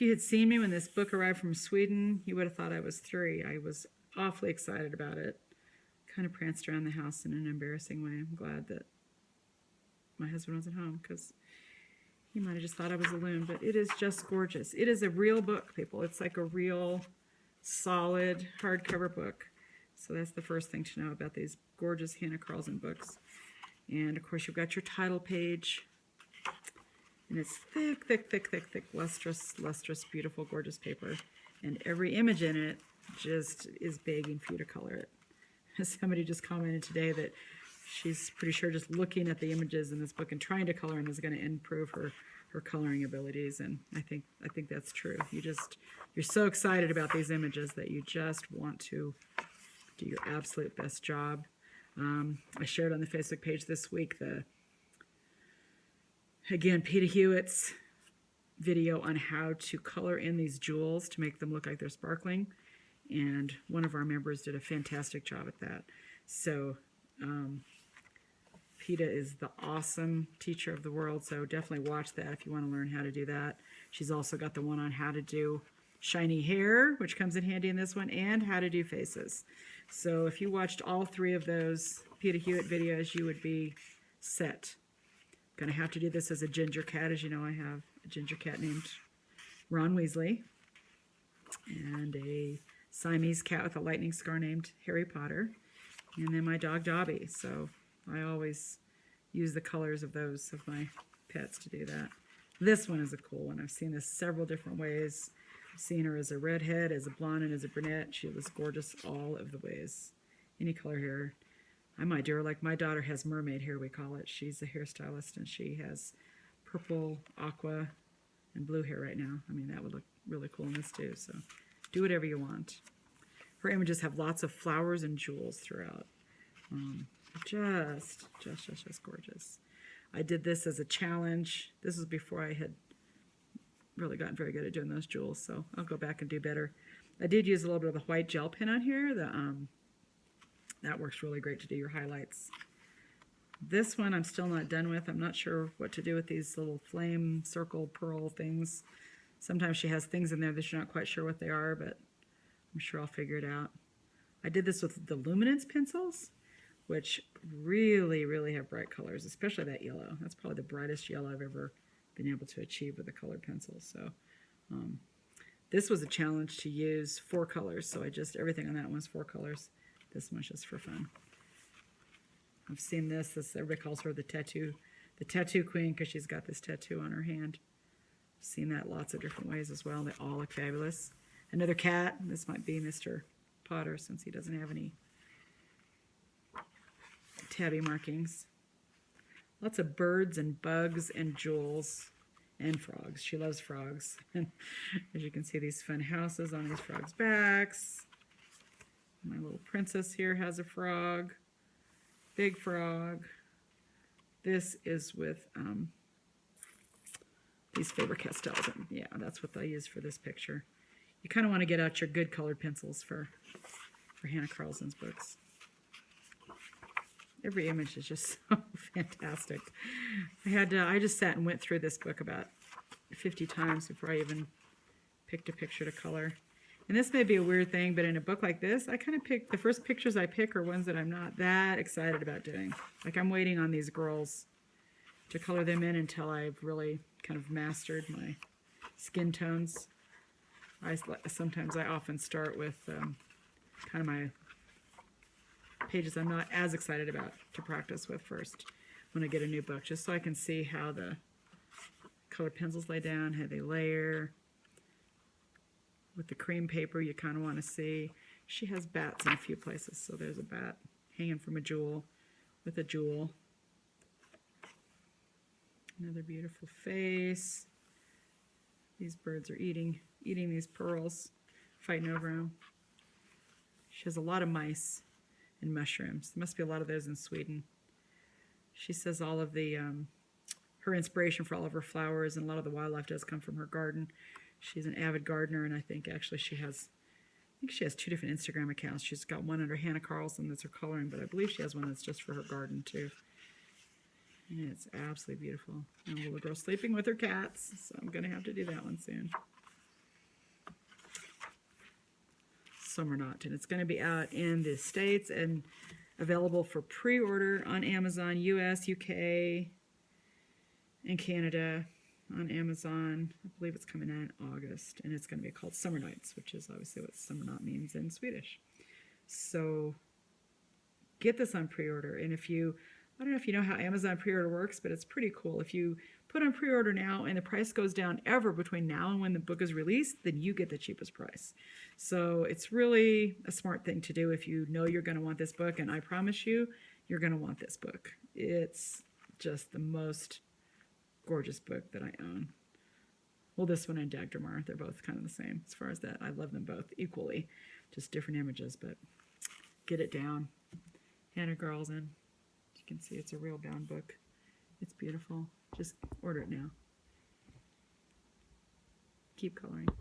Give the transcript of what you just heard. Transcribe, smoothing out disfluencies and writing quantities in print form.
If you had seen me when this book arrived from Sweden, you would have thought I was 3. I was awfully excited about it. Kind of pranced around the house in an embarrassing way. I'm glad that my husband wasn't home because he might have just thought I was a loon, but it is just gorgeous. It is a real book, people. It's like a real solid hardcover book. So that's the first thing to know about these gorgeous Hanna Karlzon books. And of course you've got your title page. And it's thick, thick, thick, thick, thick, lustrous, beautiful, gorgeous paper. And every image in it just is begging for you to color it. Somebody just commented today that she's pretty sure just looking at the images in this book and trying to color them is going to improve her coloring abilities. And I think that's true. You're so excited about these images that you just want to do your absolute best job. I shared on the Facebook page this week again, Peter Hewitt's video on how to color in these jewels to make them look like they're sparkling. And one of our members did a fantastic job at that. So PETA is the awesome teacher of the world, so definitely watch that if you want to learn how to do that. She's also got the one on how to do shiny hair, which comes in handy in this one, and how to do faces. So if you watched all 3 of those PETA Hewitt videos, you would be set. I'm going to have to do this as a ginger cat. As you know, I have a ginger cat named Ron Weasley and a Siamese cat with a lightning scar named Harry Potter, and then my dog Dobby. So I always use the colors of those of my pets to do that. This one is a cool one. I've seen this several different ways. I've seen her as a redhead, as a blonde, and as a brunette. She was gorgeous all of the ways. Any color hair. I might do her like my daughter has mermaid hair, we call it. She's a hairstylist, and she has purple, aqua, and blue hair right now. I mean, that would look really cool in this too. So do whatever you want. Her images have lots of flowers and jewels throughout. Just gorgeous. I did this as a challenge. This was before I had really gotten very good at doing those jewels, so I'll go back and do better. I did use a little bit of the white gel pen on here. That works really great to do your highlights. This one I'm still not done with. I'm not sure what to do with these little flame circle pearl things. Sometimes she has things in there that you're not quite sure what they are, but I'm sure I'll figure it out. I did this with the luminance pencils, which really, really have bright colors, especially that yellow. That's probably the brightest yellow I've ever been able to achieve with a colored pencil. So this was a challenge to use 4 colors, so everything on that one was 4 colors. This one's just for fun. I've seen this everybody calls her the tattoo queen because she's got this tattoo on her hand. I've seen that lots of different ways as well. They all look fabulous. Another cat. This might be Mr. Potter since he doesn't have any tabby markings. Lots of birds and bugs and jewels and frogs. She loves frogs. And as you can see, these fun houses on these frogs' backs. My little princess here has a frog. Big frog. This is with these Faber-Castells. And yeah, that's what I use for this picture. You kind of want to get out your good colored pencils for Hanna Karlzon's books. Every image is just so fantastic. I just sat and went through this book about 50 times before I even picked a picture to color. And this may be a weird thing, but in a book like this, I kind of pick, the first pictures I pick are ones that I'm not that excited about doing. Like I'm waiting on these girls to color them in until I've really kind of mastered my skin tones. I often start with kind of my pages I'm not as excited about to practice with first when I get a new book, just so I can see how the colored pencils lay down, how they layer. With the cream paper, you kind of want to see. She has bats in a few places, so there's a bat hanging from a jewel with a jewel. Another beautiful face. These birds are eating these pearls, fighting over them. She has a lot of mice and mushrooms. There must be a lot of those in Sweden. She says all of the her inspiration for all of her flowers and a lot of the wildlife does come from her garden. She's an avid gardener, and I think actually she has 2 different Instagram accounts. She's got one under Hanna Karlzon that's her coloring, but I believe she has one that's just for her garden too. And it's absolutely beautiful. And a little girl sleeping with her cats, so I'm going to have to do that one soon. Sommernatt, and it's going to be out in the States and available for pre-order on Amazon, US, UK, and Canada on Amazon. I believe it's coming out in August, and it's going to be called Summer Nights, which is obviously what Sommernatt means in Swedish. So get this on pre-order, and if you, I don't know if you know how Amazon pre-order works, but it's pretty cool. If you put on pre-order now and the price goes down ever between now and when the book is released, then you get the cheapest price. So it's really a smart thing to do if you know you're going to want this book, and I promise you, you're going to want this book. It's just the most gorgeous book that I own. Well, this one and Dagdramar, they're both kind of the same as far as that. I love them both equally, just different images, but get it down. Hanna Karlzon. You can see it's a real bound book. It's beautiful. Just order it now. Keep coloring.